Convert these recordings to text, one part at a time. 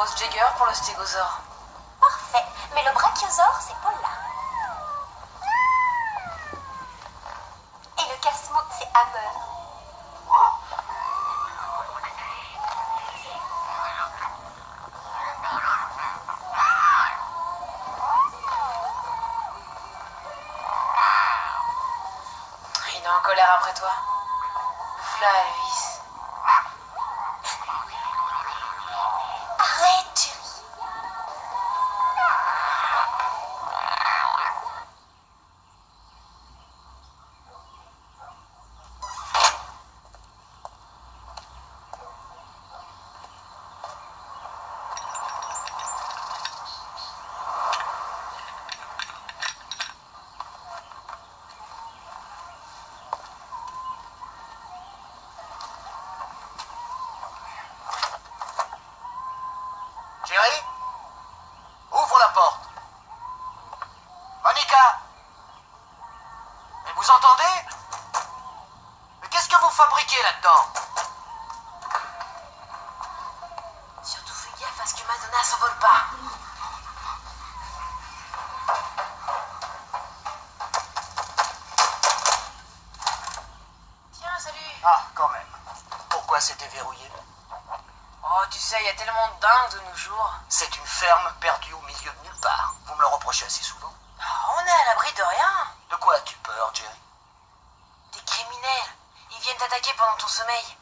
propose Jagger pour le stégosaure. Parfait. Mais le brachiosaure, c'est Paul là. Et le casse-mou, c'est Hammer. Il est en colère après toi. Ouf là, Elvis. Arrête, chérie. Jerry, ouvre la porte. Monica, mais vous entendez? Mais qu'est-ce que vous fabriquez là-dedans? Surtout fais gaffe à ce que Madonna s'envole pas. Tiens, salut. Ah, quand même. Pourquoi c'était verrouillé? Oh, tu sais, il y a tellement de dingues de nos jours. C'est une ferme perdue au milieu de nulle part. Vous me le reprochez assez souvent. Oh, on est à l'abri de rien. De quoi as-tu peur, Jerry? Des criminels. Ils viennent t'attaquer pendant ton sommeil.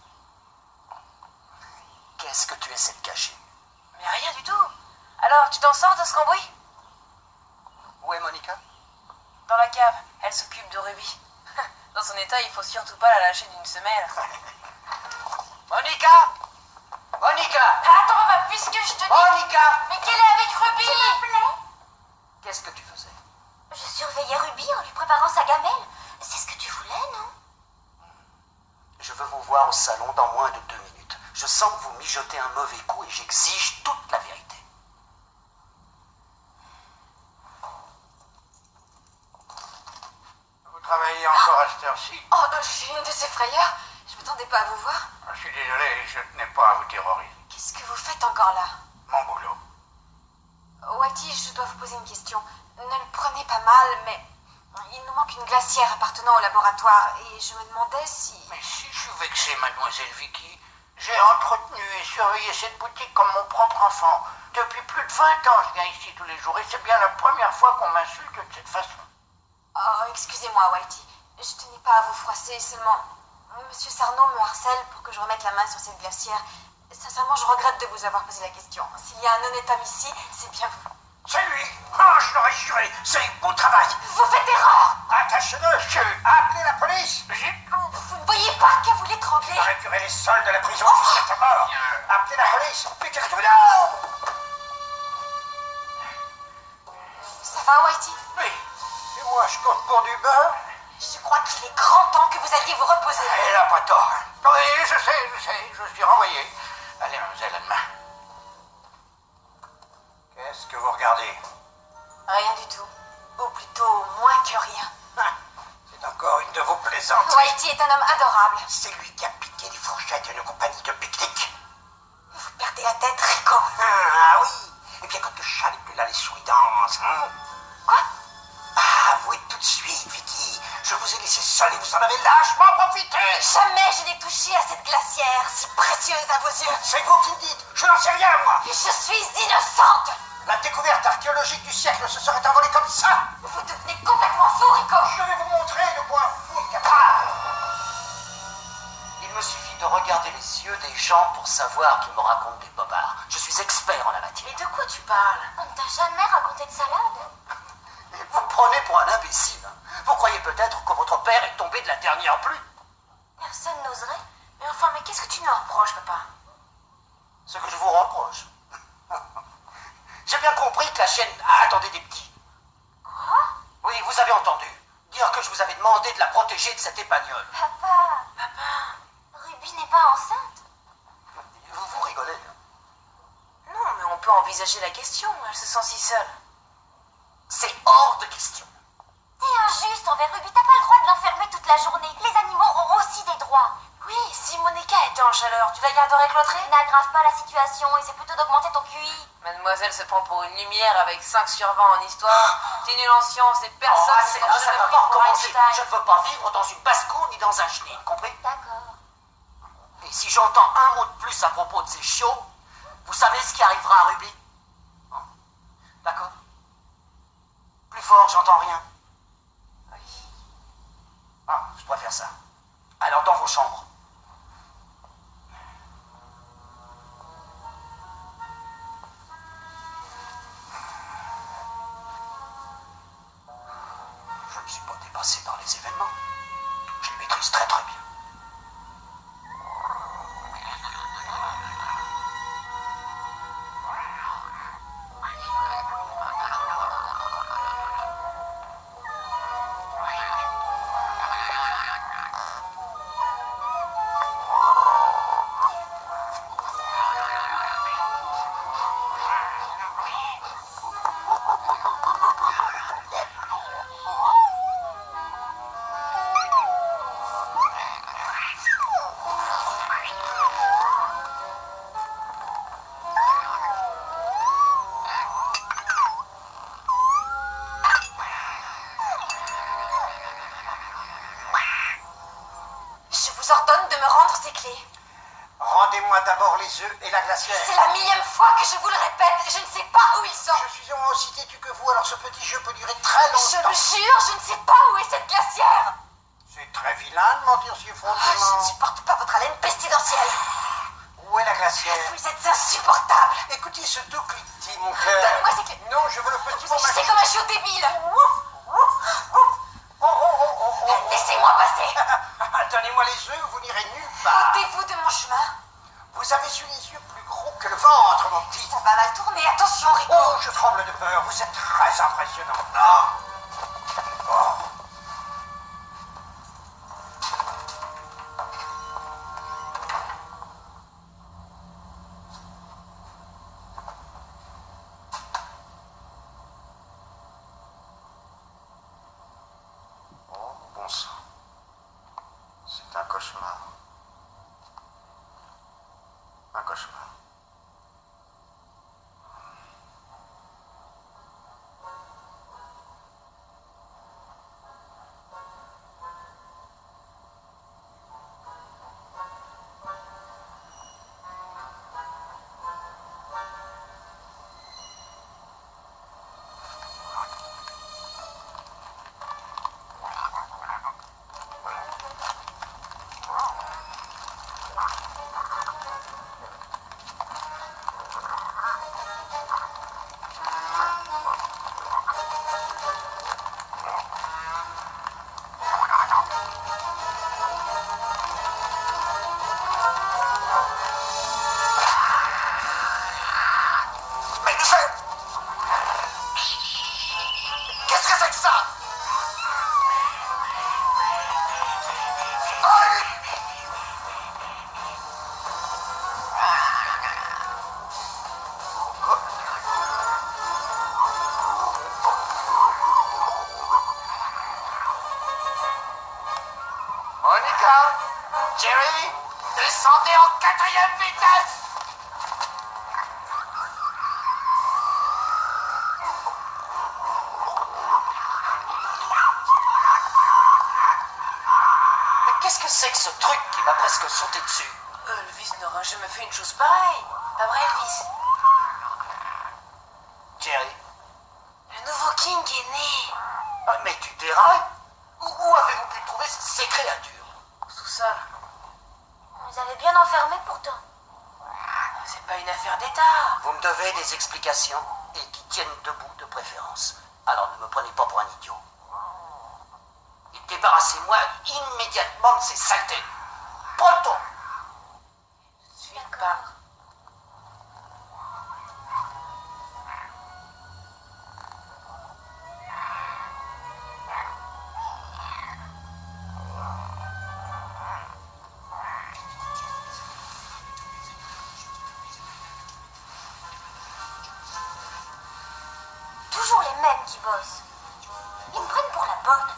Qu'est-ce que tu essaies de cacher? Mais rien du tout. Alors, tu t'en sors de ce cambouis? Où est Monica? Dans la cave. Elle s'occupe de Ruby. Dans son état, il faut surtout pas la lâcher d'une semelle. Monica! Monica! Attends, papa, puisque je te dis... Monica! Mais qu'elle est avec Ruby! S'il vous plaît. Qu'est-ce que tu faisais? Je surveillais Ruby en lui préparant sa gamelle. C'est ce que tu voulais, non? Je veux vous voir au salon dans moins de 2 minutes. Je sens que vous mijotez un mauvais coup et j'exige toute la vérité. Vous travaillez encore à cette heure-ci? Oh, j'ai une de ces frayeurs. Je m'attendais pas à vous voir. Je suis désolé, je tenais pas à vous terroriser. Qu'est-ce que vous faites encore là? Mon boulot. Whitey, je dois vous poser une question. Ne le prenez pas mal, mais il nous manque une glacière appartenant au laboratoire et je me demandais si... Mais si je suis vexé, mademoiselle Vicky, j'ai entretenu et surveillé cette boutique comme mon propre enfant. Depuis plus de 20 ans, je viens ici tous les jours et c'est bien la première fois qu'on m'insulte de cette façon. Oh, excusez-moi, Whitey. Je tenais pas à vous froisser, seulement... Monsieur Sarno me harcèle pour que je remette la main sur cette glacière. Sincèrement, je regrette de vous avoir posé la question. S'il y a un honnête homme ici, c'est bien vous. C'est lui! Oh, je l'aurais juré! C'est un beau travail! Vous faites erreur! Attachez-le! Appelez la police! Vous ne voyez pas que vous l'étranglez? Je récupérer les soldes de la prison jusqu'à sa mort! Appelez la police! Mais qu'est-ce que vous... Non! Ça va, Whitey? Oui. Et moi, je compte pour du beurre? Je crois qu'il est grand temps que vous alliez vous reposer. Elle n'a pas tort. Oui, je sais, je suis renvoyé. Allez, mademoiselle, à demain. Qu'est-ce que vous regardez? Rien du tout. Ou plutôt, moins que rien. Ah, c'est encore une de vos plaisanteries. Whitey est un homme adorable. C'est lui qui a piqué les fourchettes à une compagnie de pique-nique. Vous perdez la tête, Rico. Ah oui. Et bien, quand le chat n'est plus là, les souris dansent. Hein? Quoi? Ah, avouez tout de suite, Vicky. Je vous ai laissé seul et vous en avez lâchement profité. Jamais je n'ai touché à cette glacière, si précieuse à vos yeux. C'est vous qui le dites. Je n'en sais rien, moi. Je suis innocente. La découverte archéologique du siècle se serait envolée comme ça. Vous devenez complètement fou, Rico. Je vais vous montrer de quoi fou est capable. Il me suffit de regarder les yeux des gens pour savoir qu'ils me racontent des bobards. Je suis expert en la matière. Mais de quoi tu parles? On ne t'a jamais raconté de salade? Vous me prenez pour un imbécile. Hein. Vous croyez peut-être que votre père est tombé de la dernière pluie. Personne n'oserait. Mais enfin, mais qu'est-ce que tu nous reproches, papa? Ce que je vous reproche. J'ai bien compris que la chienne attendait des petits. Quoi? Oui, vous avez entendu. Dire que je vous avais demandé de la protéger de cette épagnole. Papa, Ruby n'est pas enceinte. Vous rigolez. Hein. Non, mais on peut envisager la question. Elle se sent si seule. C'est hors de question. C'est injuste envers Ruby. T'as pas le droit de l'enfermer toute la journée. Les animaux ont aussi des droits. Oui, si Monica était en chaleur, tu la garderais cloîtrée? N'aggrave pas la situation, essaie plutôt d'augmenter ton QI. Mademoiselle se prend pour une lumière avec 5 sur 20 en histoire. T'es nulle en sciences et personne Oh, ne c'est t'a là, ça jamais ne va pris pas pour recommencer. Einstein. Je ne veux pas vivre dans une basse-cour ni dans un chenil, compris? D'accord. Et si j'entends un mot de plus à propos de ces chiots, vous savez ce qui arrivera à Ruby? Hein? D'accord? Plus fort, j'entends rien. Oui. Ah, je préfère ça. Alors dans vos chambres. Je ne suis pas dépassé par les événements. Je les maîtrise très très bien. Je vous ordonne de me rendre ces clés. Rendez-moi d'abord les œufs et la glacière. C'est la millième fois que je vous le répète. Je ne sais pas où ils sont. Je suis au moins aussi têtu que vous, alors ce petit jeu peut durer très Je longtemps. le jure, je ne sais pas où est cette glacière. C'est très vilain de mentir si Je ne frontalement. supporte pas votre haleine pestilentielle. Où est la glacière? Vous êtes insupportable. Écoutez ce doux cliquetis, mon cœur. Donne-moi ces clés. Non, je veux le petit Vous mot agissez magique. comme un chiot débile. Oh. Laissez-moi passer. Donnez-moi les œufs, vous n'irez nulle part. Ôtez-vous de mon chemin. Vous avez eu les yeux plus gros que le ventre, mon petit. Ça va mal tourner. Attention, Rico. Oh, je tremble de peur. Vous êtes très impressionnant. Oh, bon sang. C'est un cauchemar. Un cauchemar. Mais qu'est-ce que c'est que ça? Aïe! Monica, Jerry, descendez en 4e vitesse! Mais qu'est-ce que c'est que ce truc qui m'a presque sauté dessus? Elvis n'aura jamais fait une chose pareille. Pas vrai, Elvis? Jerry? Le nouveau King est né. Ah, mais tu dérailles? Où avez-vous pu trouver ces créatures? Sous-sol. Vous avez bien enfermé pourtant. C'est pas une affaire d'État. Vous me devez des explications, et qui tiennent debout de préférence. Alors ne me prenez pas pour un idiot. Et débarrassez-moi immédiatement de ces saletés. Pronto! Suite pas. Toujours les mêmes qui bossent. Ils me prennent pour la bonne.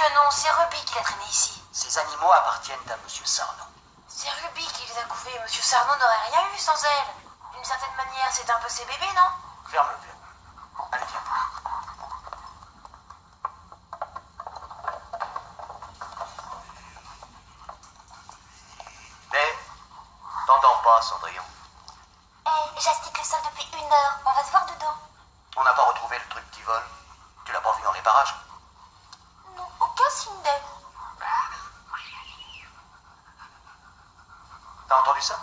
que non, c'est Ruby qui l'a traîné ici. Ces animaux appartiennent à Monsieur Sarno. C'est Ruby qui les a couvés. Monsieur Sarno n'aurait rien eu sans elle. D'une certaine manière, c'est un peu ses bébés, non? Ferme le verre. Allez, viens. Mais, t'endors pas, Cendrillon. Eh, j'astique le sol depuis 1 heure. On va se voir dedans. On n'a pas retrouvé le truc qui vole. Tu l'as pas vu dans les parages? Non, aucun signe d'elle. T'as entendu ça?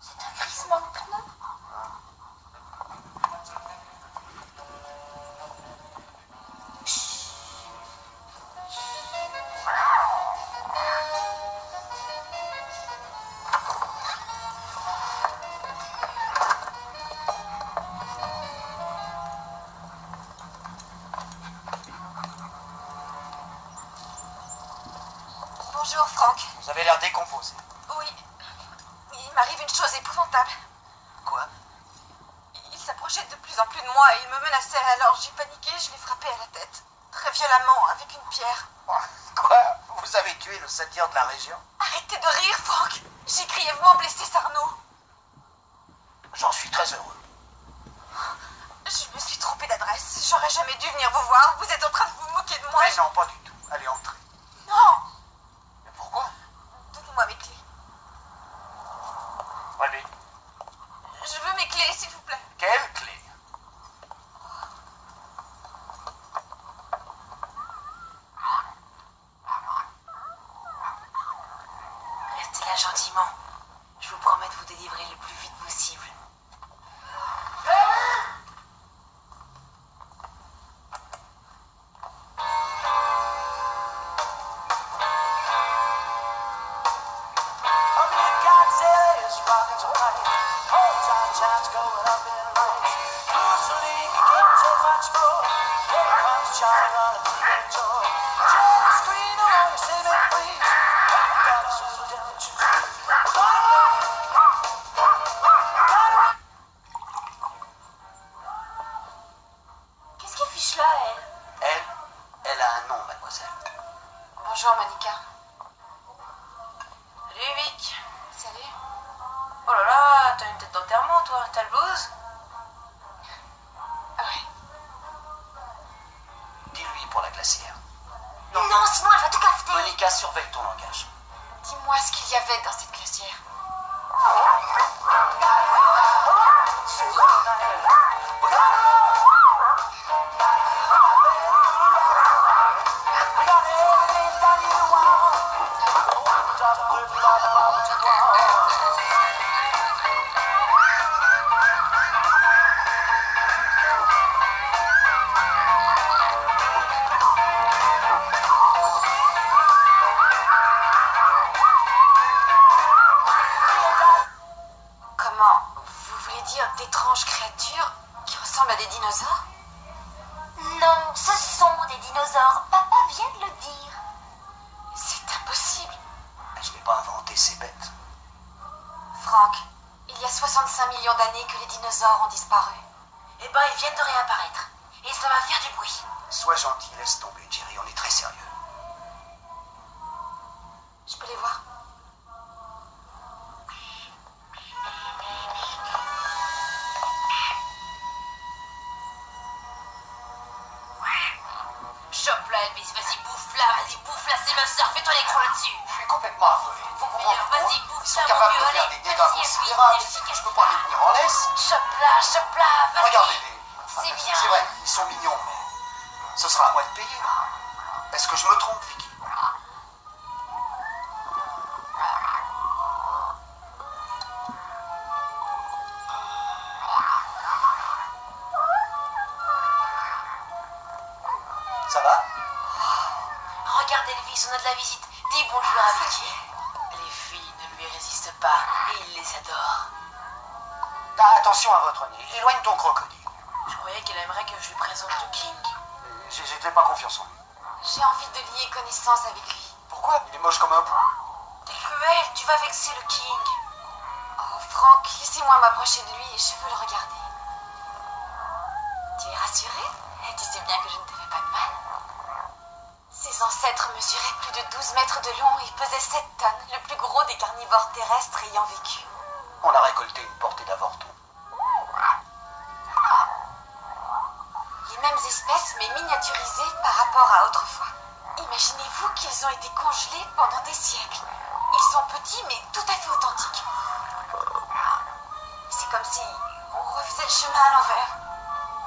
C'est un crissement de pneu. Bonjour, Franck. Vous avez l'air décomposé. Oui. Il m'arrive une chose épouvantable. Quoi? Il s'approchait de plus en plus de moi et il me menaçait. Alors j'ai paniqué, je l'ai frappé à la tête. Très violemment, avec une pierre. Quoi? Vous avez tué le satyre de la région? Arrêtez de rire, Franck. J'ai grièvement blessé Sarno. J'en suis très heureux. Je me suis trompée d'adresse. J'aurais jamais dû venir vous voir. Vous êtes en train de vous moquer de moi. Mais non, pas du tout. Allez, entrez. Non. Mais pourquoi? Donnez-moi mes clés. Allez. Je veux mes clés, s'il vous plaît. Quelle clé? Restez là gentiment. Je vous promets de vous délivrer le plus vite possible. Qu'est-ce qu'elle fiche là, elle? Elle a un nom, mademoiselle. Bonjour, Monica. Salut, Vic. Salut. Oh là là, t'as une tête d'enterrement, toi. T'as le blues? Ouais. Dis-lui pour la glacière. Non, sinon elle va tout cafeter. Monica, surveille ton langage. Dis-moi ce qu'il y avait dans cette glacière. Comment? Vous voulez dire d'étranges créatures qui ressemblent à des dinosaures? Non, ce sont des dinosaures. Papa vient de le dire. C'est impossible. Je n'ai pas inventé ces bêtes. Franck, il y a 65 millions d'années que les dinosaures ont disparu. Eh ben, ils viennent de réapparaître. Et ça va faire du bruit. Sois gentil, laisse tomber, Jerry, on est très sérieux. Je peux les voir? Chope là, Elvis, vas-y, bouffe là, c'est ma soeur, fais-toi l'écran là-dessus. Je suis complètement aveugle. Vous vous rendez Vas-y, compte? bouffe Ils sont ça, capables mon de vieux, faire allez, des dégâts vas-y, considérables. efficace. Je peux pas les tenir en laisse. Chope là, vas-y. Regardez-les. C'est bien. C'est vrai, ils sont mignons, mais ce sera à moi de payer. Est-ce que je me trompe, Vicky? Ça va? Regarde Elvis, on a de la visite. Dis bonjour à Vicky. Les filles ne lui résistent pas et il les adore. Ah, attention à votre nez. Éloigne ton crocodile. Je croyais qu'elle aimerait que je lui présente le King. J'étais pas confiance en lui. J'ai envie de lier connaissance avec lui. Pourquoi? Il est moche comme un pou. T'es cruel, tu vas vexer le King. Oh, Franck, laissez-moi m'approcher de lui et je veux le regarder. Tu es rassuré? Tu sais bien que je ne te fais pas de mal. C'est Mes ancêtres mesuraient plus de 12 mètres de long et pesaient 7 tonnes, le plus gros des carnivores terrestres ayant vécu. On a récolté une portée d'avorton. Les mêmes espèces, mais miniaturisées par rapport à autrefois. Imaginez-vous qu'ils ont été congelés pendant des siècles. Ils sont petits, mais tout à fait authentiques. C'est comme si on refaisait le chemin à l'envers.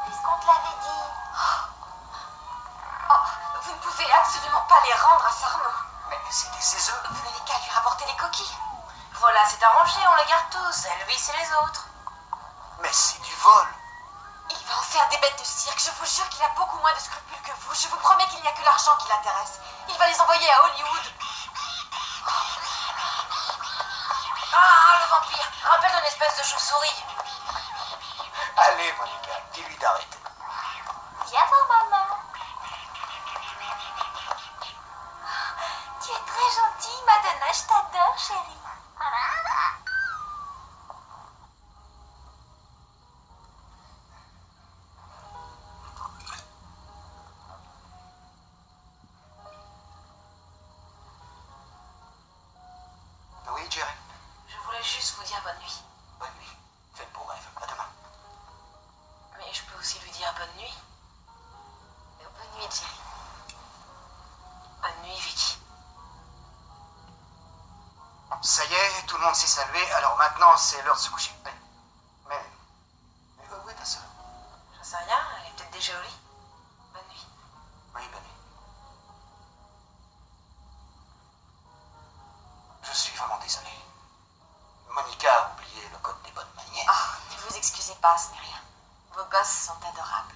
Puisqu'on te l'avait dit. Oh, vous ne pouvez absolument pas les rendre à Sarno. Mais c'était ses œufs. Vous n'avez qu'à lui rapporter les coquilles. Voilà, c'est arrangé, on les garde tous. Elvis et les autres. Mais c'est du vol. Il va en faire des bêtes de cirque. Je vous jure qu'il a beaucoup moins de scrupules que vous. Je vous promets qu'il n'y a que l'argent qui l'intéresse. Il va les envoyer à Hollywood. Ah, le vampire. Rappelle d'une espèce de chauve-souris. Allez, Monica, dis-lui d'arrêter. Viens voir maman. Tu es très gentille, Madonna. Je t'adore, chérie. Oui, Jerry. Je voulais juste vous dire bonne nuit. Bonne nuit. Fais de beaux rêves. À demain. Mais je peux aussi lui dire bonne nuit. Bonne nuit, Jerry. Bonne nuit, Vicky. Ça y est, tout le monde s'est salué, alors maintenant c'est l'heure de se coucher. Allez. Mais où est ta sœur? J'en sais rien, elle est peut-être déjà au lit. Bonne nuit. Oui, bonne nuit. Je suis vraiment désolé. Monica a oublié le code des bonnes manières. Ah, ne vous excusez pas, ce n'est rien. Vos gosses sont adorables.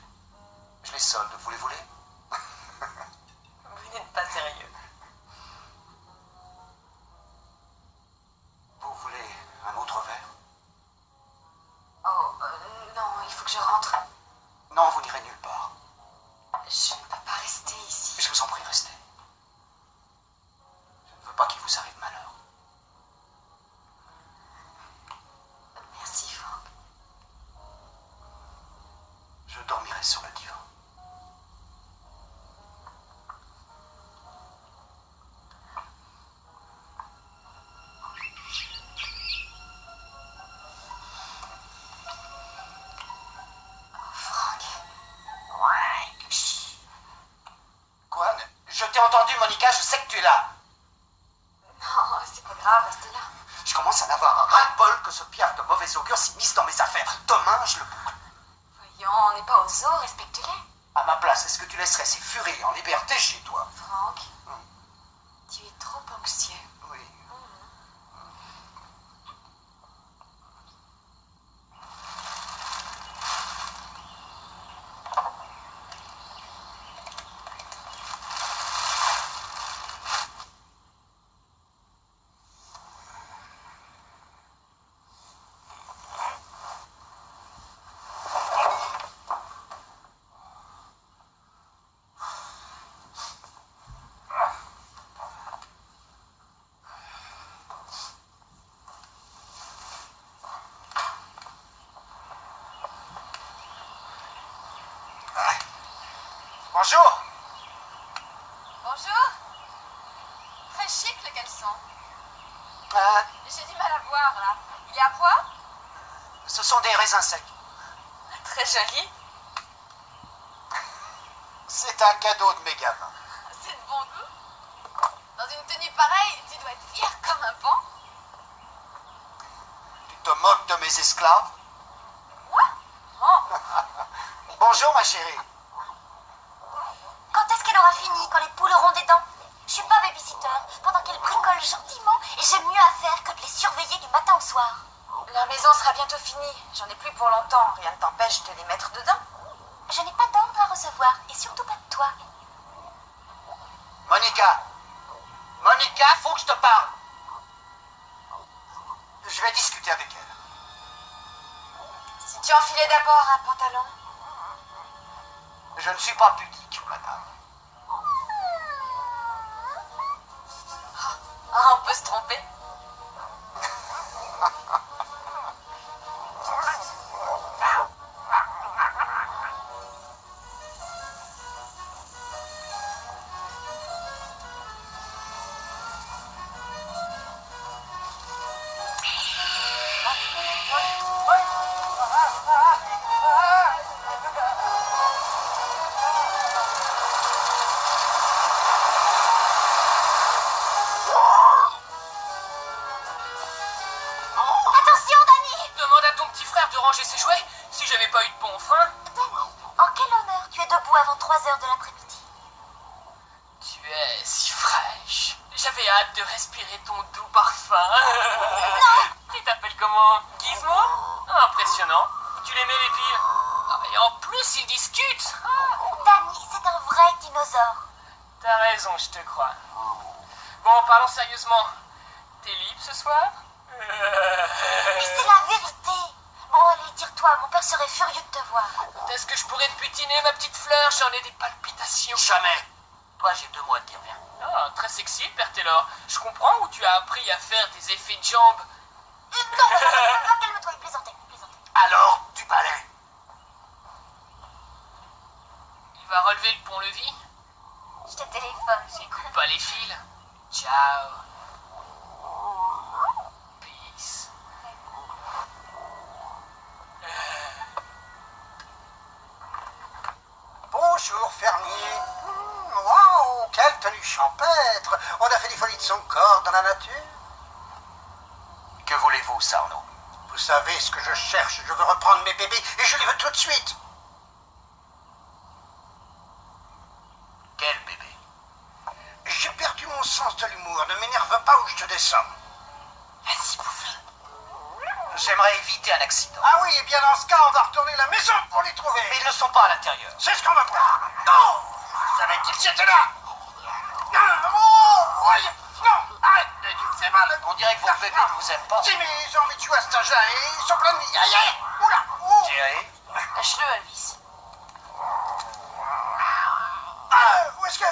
Je les solde, vous les voulez? Vous n'êtes pas sérieux. Vous voulez un autre verre? Oh, non, il faut que je rentre. Non, vous n'irez nulle part. Je ne peux pas rester ici. Je vous en prie, restez. Je ne veux pas qu'il vous arrive malheur. Merci, Franck. Je dormirai sur le divan. Franck. Quoi? Je t'ai entendu, Monica, je sais que tu es là. Non, c'est pas grave, restez là. Je commence à en avoir un ras-le-bol que ce piaf de mauvais augure s'immisce dans mes affaires. Demain, je le boucle. Voyons, on n'est pas au zoo, respecte-les. À ma place, est-ce que tu laisserais ces furies en liberté chez toi? Franck, tu es trop anxieux. Oui. Bonjour. Bonjour. Très chic le caleçon. Ah, J'ai du mal à voir là. Il est à poids? ce sont des raisins secs. Très joli. C'est un cadeau de mes gamins. C'est de bon goût. Dans une tenue pareille, tu dois être fier comme un pan. Tu te moques de mes esclaves? Moi? Oh. Bonjour, ma chérie. Quand est-ce qu'elle aura fini, quand les poules auront des dents? Je suis pas babysitter. Pendant qu'elles bricolent gentiment, j'ai mieux à faire que de les surveiller du matin au soir. La maison sera bientôt finie. J'en ai plus pour longtemps. Rien ne t'empêche de les mettre dedans. Je n'ai pas d'ordre à recevoir, et surtout pas de toi. Monica. Monica, faut que je te parle. Je vais discuter avec elle. Si tu enfilais d'abord un pantalon. Je ne suis pas pudique, madame. Ah, on peut se tromper. de ranger ses jouets si j'avais pas eu de bon frein. Danny, en quel honneur tu es debout avant 3 heures de l'après-midi? Tu es si fraîche. J'avais hâte de respirer ton doux parfum. Tu t'appelles comment? Gizmo? Impressionnant. Tu les mets les piles? Ah, et en plus, ils discutent. Danny, c'est un vrai dinosaure. T'as raison, je te crois. Bon, parlons sérieusement. T'es libre ce soir? Mais c'est la vérité. Bon, allez, tire-toi, mon père serait furieux de te voir. Est-ce que je pourrais te butiner, ma petite fleur? J'en ai des palpitations. Jamais. Toi, j'ai 2 mois de dire rien. Ah, très sexy, le Père Taylor. Je comprends où tu as appris à faire des effets de jambes. Non, calme-toi, il plaisantait. Alors, du balai. Il va relever le pont-levis. Je te téléphone. S'il coupe pas les fils. Ciao. Peace. Bonjour, fermier. Waouh, quelle tenue champêtre. On a fait des folies de son corps dans la nature. Que voulez-vous, Sarno? Vous savez ce que je cherche. Je veux reprendre mes bébés et je les veux tout de suite. Quel bébé? J'ai perdu mon sens de l'humour. Ne m'énerve pas ou je te descends. Vas-y, bouffe. J'aimerais éviter un accident. Ah oui, et bien dans ce cas, on va retourner à la maison pour les trouver. Mais ils ne sont pas à l'intérieur. C'est ce qu'on va voir. Non, j'avais dit qu'ils étaient là. Non, oh, oui. Non, arrête, tu fais mal. On dirait que vos bébés ne vous aiment pas. Si, mais ils ont envie de jouer à cet âge-là et ils sont pleins de vie. Aïe, aïe, oula, ouh. Jerry? Lâche-le, Elvis. Ah, où est-ce que...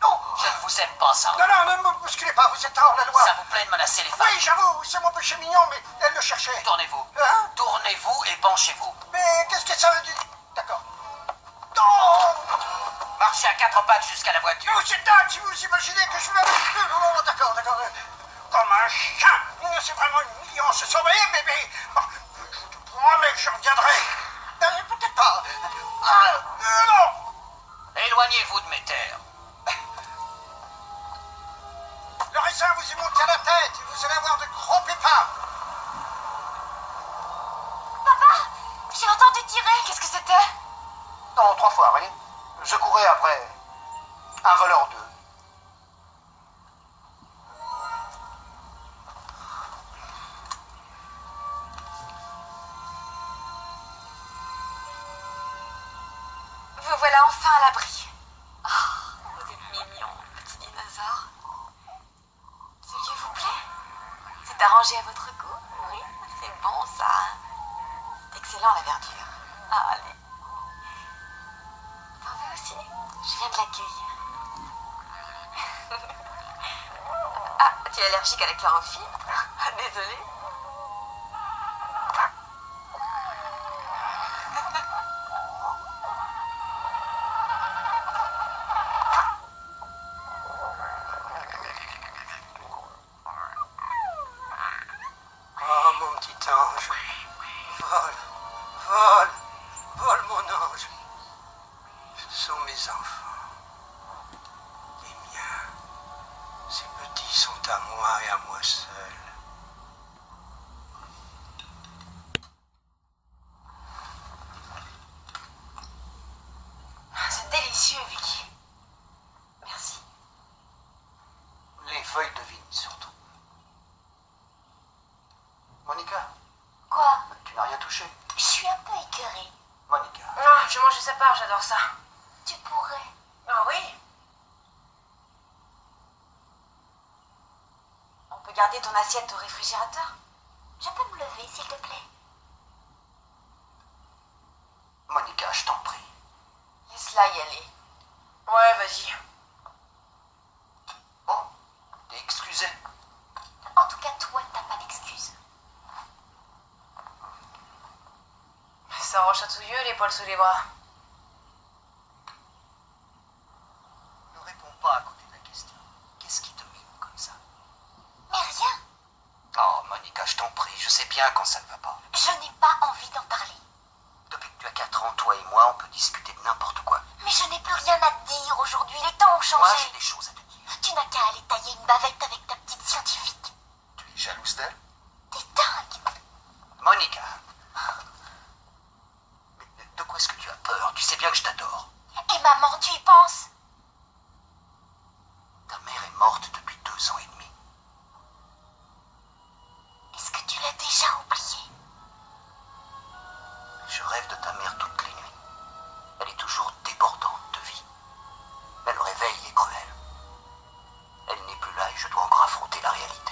non, Je ne vous aime pas, Sarno. non, ne me bousculez pas, vous êtes hors la loi. Ça vous plaît de menacer les femmes? Oui, j'avoue, c'est mon péché mignon, mais elle le cherchait. Tournez-vous. Hein? Tournez-vous et penchez-vous. Mais qu'est-ce que ça veut dire? D'accord. Non. Marchez à 4 pattes jusqu'à la voiture. Mais c'est dingue si vous imaginez que je vais... Oh, d'accord. Comme un chien. C'est vraiment mignon, ce sont mes bébés. Oh, je te promets que je reviendrai. Peut-être pas. Ah, non. Éloignez-vous de mes terres. Le raisin vous est monté à la tête et vous allez avoir de gros pépins. Papa, j'ai entendu tirer. Qu'est-ce que c'était? Non, 3 fois, voyez. Je courais après un voleur d'œufs. Vous voilà enfin à l'abri. Oh, vous êtes mignon, petit dinosaure. Ce lieu vous plaît? C'est arrangé à votre goût? Oui, c'est bon ça. C'est excellent la verdure. Ah, allez. T'en veux aussi? Je viens de l'accueillir. Ah, tu es allergique à la chlorophylle? Ah, désolée. Oh, mon petit ange. Vole, mon ange. Ce sont mes enfants. Les miens. Ces petits sont à moi et à moi seul. C'est délicieux, Vicky. Merci. Les feuilles de vigne, surtout. Monica, Quoi? tu n'as rien touché. Je suis un peu écœurée. Monica. Non, je mange sa part, j'adore ça. Tu pourrais. Ah oui? On peut garder ton assiette au réfrigérateur? Je peux me lever, s'il te plaît? Monica, je t'en prie. Laisse-la y aller. Ouais, vas-y. Oh, t'es excusé. En tout cas, toi, t'as pas d'excuses. Ça rend chatouilleux, les poils sous les bras. Ne réponds pas à côté de la question. Qu'est-ce qui te mime comme ça? Mais rien. Oh, Monica, je t'en prie, je sais bien quand ça ne va pas. Je n'ai pas envie d'en parler. Depuis que tu as 4 ans, toi et moi, on peut discuter de n'importe quoi. Mais je n'ai plus rien à te dire aujourd'hui. Les temps ont changé. Moi, j'ai des choses à te dire. Tu n'as qu'à aller tailler une bavette avec ta petite scientifique. Tu es jalouse d'elle? T'es dingue. Monica, quand tu y penses. Ta mère est morte depuis 2 ans et demi. Est-ce que tu l'as déjà oublié? Je rêve de ta mère toutes les nuits. Elle est toujours débordante de vie. Mais le réveil est cruel. Elle n'est plus là et je dois encore affronter la réalité.